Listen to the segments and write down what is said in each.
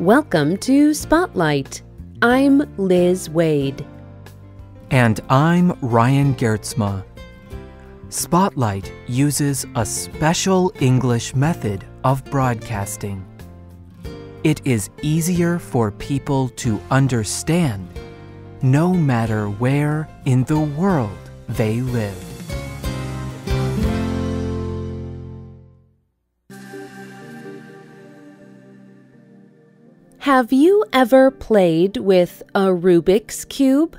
Welcome to Spotlight. I'm Liz Wade. And I'm Ryan Gertzma. Spotlight uses a special English method of broadcasting. It is easier for people to understand, no matter where in the world they live. Have you ever played with a Rubik's Cube?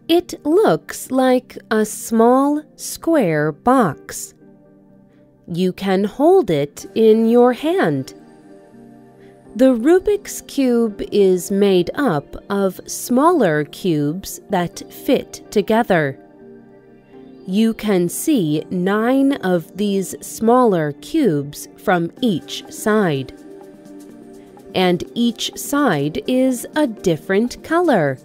It looks like a small square box. You can hold it in your hand. The Rubik's Cube is made up of smaller cubes that fit together. You can see 9 of these smaller cubes from each side. And each side is a different color.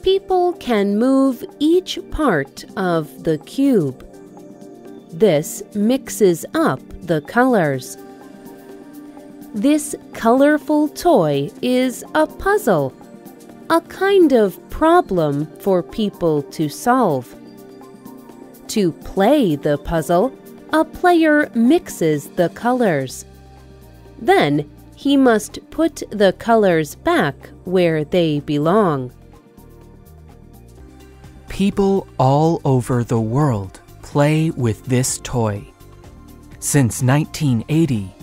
People can move each part of the cube. This mixes up the colors. This colorful toy is a puzzle, a kind of problem for people to solve. To play the puzzle, a player mixes the colors. Then, he must put the colors back where they belong. People all over the world play with this toy. Since 1980,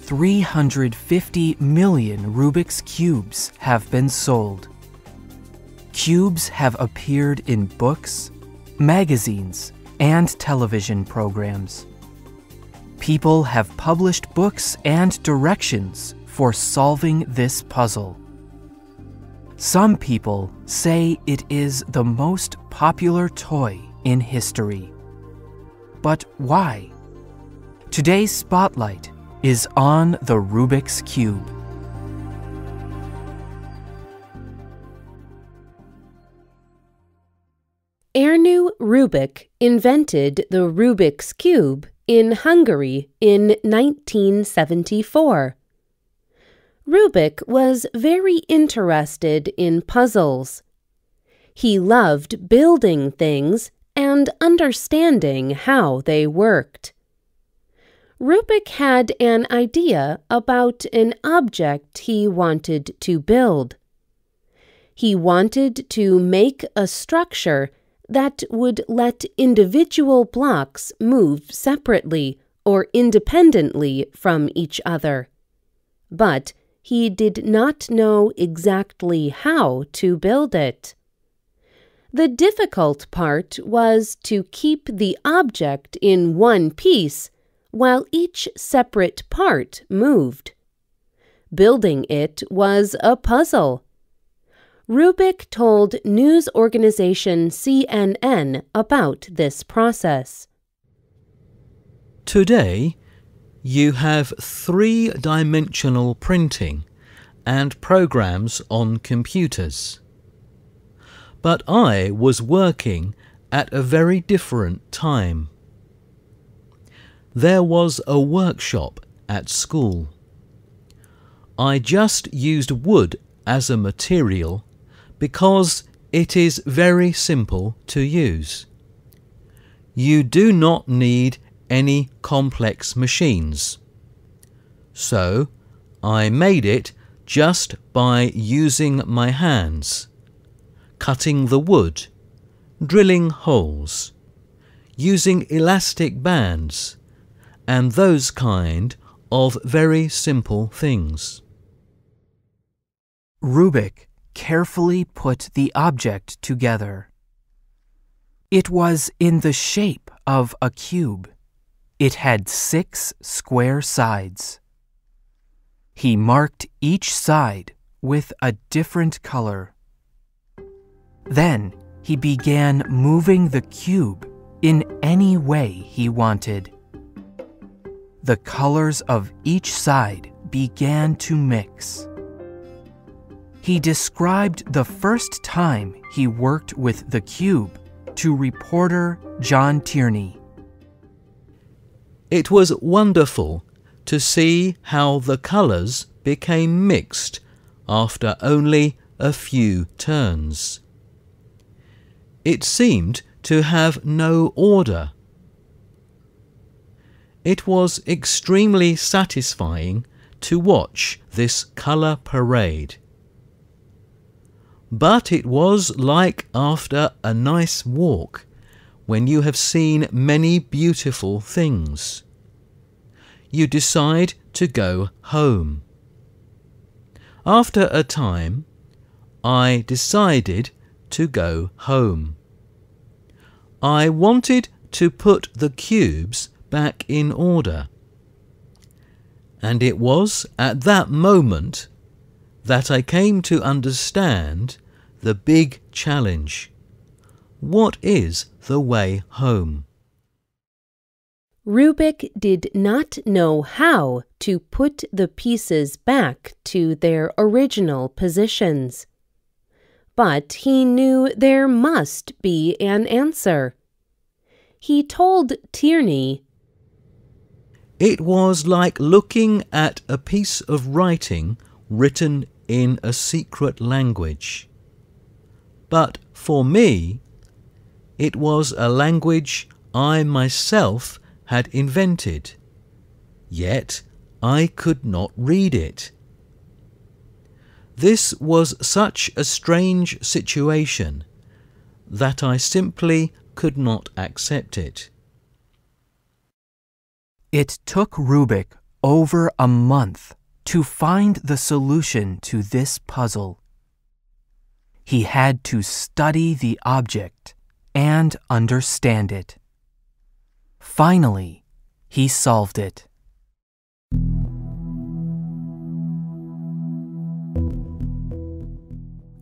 350 million Rubik's Cubes have been sold. Cubes have appeared in books, magazines, and television programs. People have published books and directions for solving this puzzle. Some people say it is the most popular toy in history. But why? Today's spotlight is on the Rubik's Cube. Erno Rubik invented the Rubik's Cube in Hungary in 1974. Rubik was very interested in puzzles. He loved building things and understanding how they worked. Rubik had an idea about an object he wanted to build. He wanted to make a structure that would let individual blocks move separately or independently from each other. But he did not know exactly how to build it. The difficult part was to keep the object in one piece while each separate part moved. Building it was a puzzle. Rubik told news organization CNN about this process. Today, you have 3-dimensional printing and programs on computers. But I was working at a very different time. There was a workshop at school. I just used wood as a material because it is very simple to use. You do not need any complex machines. So, I made it just by using my hands, cutting the wood, drilling holes, using elastic bands, and those kind of very simple things. Rubik carefully put the object together. It was in the shape of a cube. It had 6 square sides. He marked each side with a different color. Then he began moving the cube in any way he wanted. The colors of each side began to mix. He described the first time he worked with the cube to reporter John Tierney. It was wonderful to see how the colors became mixed after only a few turns. It seemed to have no order. It was extremely satisfying to watch this colour parade. But it was like after a nice walk, when you have seen many beautiful things. You decide to go home. After a time, I decided to go home. I wanted to put the cubes back in order. And it was at that moment that I came to understand the big challenge. What is the way home? Rubik did not know how to put the pieces back to their original positions. But he knew there must be an answer. He told Tierney, "It was like looking at a piece of writing written in a secret language. But for me, it was a language I myself had invented, yet I could not read it. This was such a strange situation that I simply could not accept it." It took Rubik over a month to find the solution to this puzzle. He had to study the object and understand it. Finally, he solved it.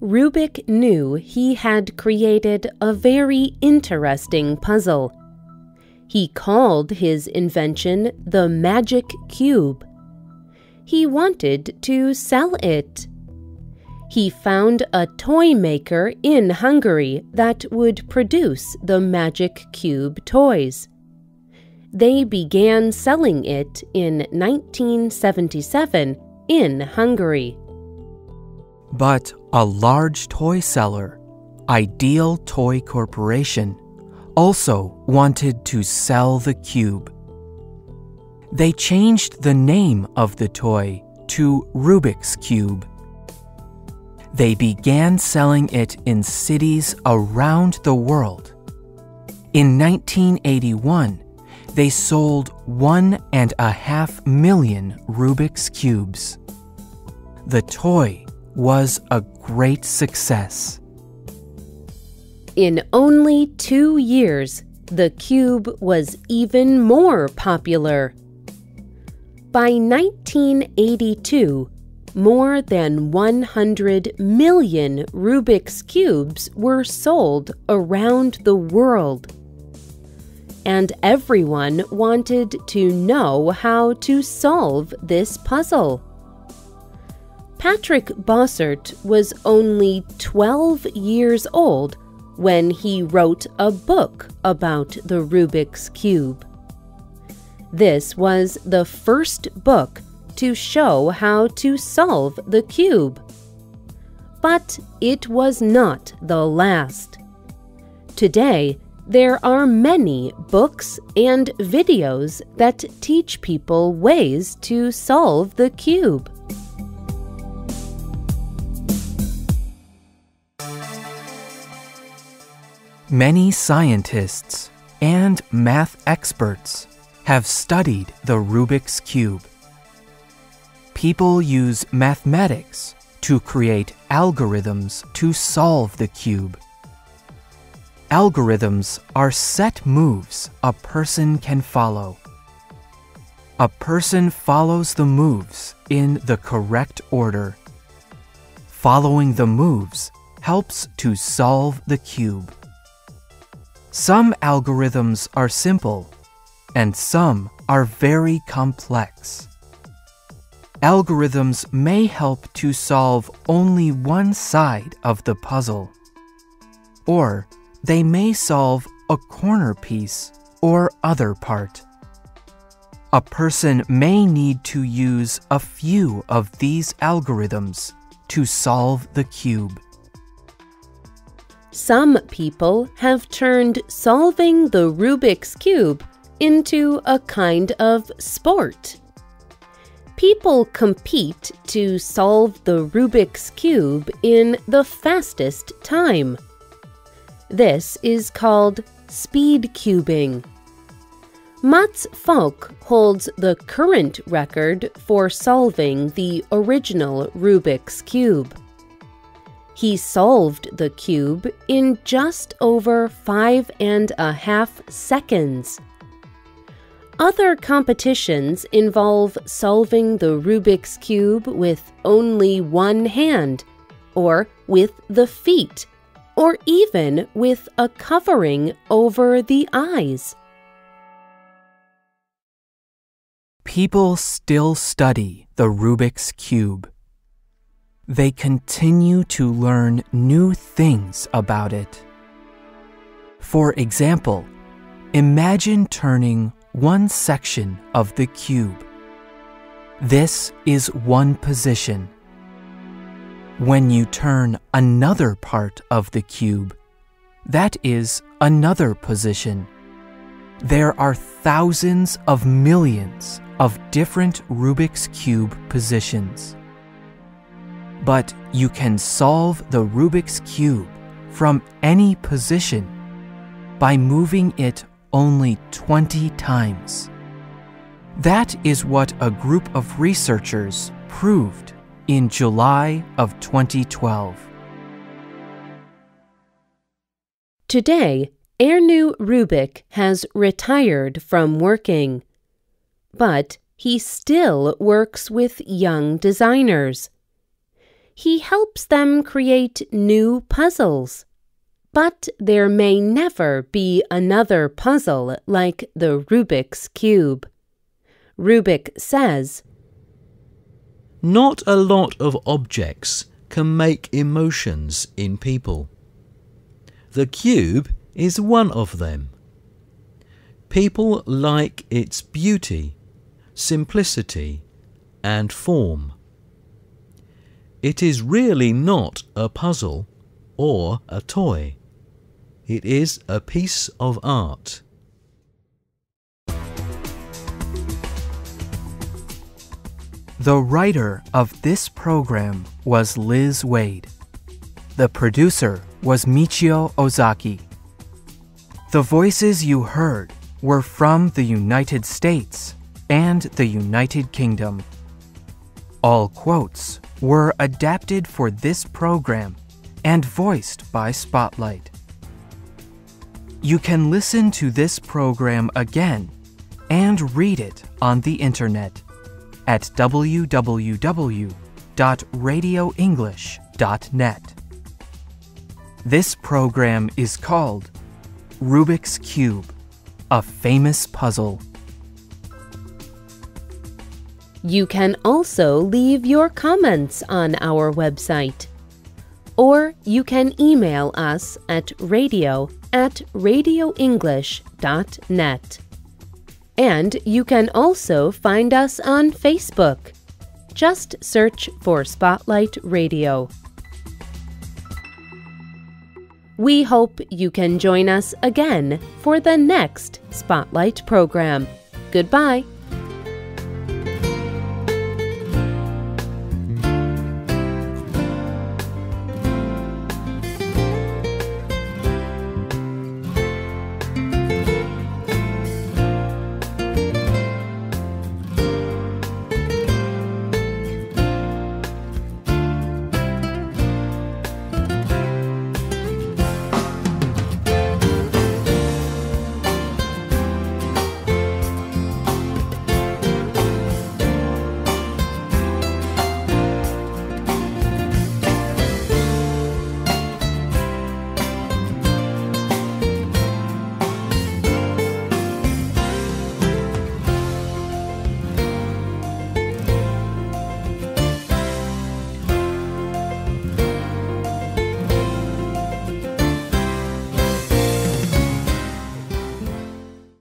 Rubik knew he had created a very interesting puzzle. He called his invention the Magic Cube. He wanted to sell it. He found a toy maker in Hungary that would produce the Magic Cube toys. They began selling it in 1977 in Hungary. But a large toy seller, Ideal Toy Corporation, also wanted to sell the cube. They changed the name of the toy to Rubik's Cube. They began selling it in cities around the world. In 1981, they sold 1.5 million Rubik's Cubes. The toy was a great success. In only 2 years, the cube was even more popular. By 1982, more than 100 million Rubik's Cubes were sold around the world. And everyone wanted to know how to solve this puzzle. Patrick Bossert was only 12 years old when he wrote a book about the Rubik's Cube. This was the first book to show how to solve the cube. But it was not the last. Today, there are many books and videos that teach people ways to solve the cube. Many scientists and math experts have studied the Rubik's Cube. People use mathematics to create algorithms to solve the cube. Algorithms are set moves a person can follow. A person follows the moves in the correct order. Following the moves helps to solve the cube. Some algorithms are simple, and some are very complex. Algorithms may help to solve only one side of the puzzle, or they may solve a corner piece or other part. A person may need to use a few of these algorithms to solve the cube. Some people have turned solving the Rubik's Cube into a kind of sport. People compete to solve the Rubik's Cube in the fastest time. This is called speed cubing. Mats Falk holds the current record for solving the original Rubik's Cube. He solved the cube in just over 5.5 seconds. Other competitions involve solving the Rubik's Cube with only one hand, or with the feet, or even with a covering over the eyes. People still study the Rubik's Cube. They continue to learn new things about it. For example, imagine turning one section of the cube. This is one position. When you turn another part of the cube, that is another position. There are thousands of millions of different Rubik's Cube positions. But you can solve the Rubik's Cube from any position by moving it only 20 times. That is what a group of researchers proved in July of 2012. Today, Ernu Rubik has retired from working, but he still works with young designers. He helps them create new puzzles. But there may never be another puzzle like the Rubik's Cube. Rubik says, "Not a lot of objects can make emotions in people. The cube is one of them. People like its beauty, simplicity, and form. It is really not a puzzle or a toy. It is a piece of art." The writer of this program was Liz Wade. The producer was Michio Ozaki. The voices you heard were from the United States and the United Kingdom. All quotes were adapted for this program and voiced by Spotlight. You can listen to this program again and read it on the internet at www.radioenglish.net. This program is called Rubik's Cube, a famous puzzle. You can also leave your comments on our website, or you can email us at radio@radioenglish.net. And you can also find us on Facebook. Just search for Spotlight Radio. We hope you can join us again for the next Spotlight program. Goodbye.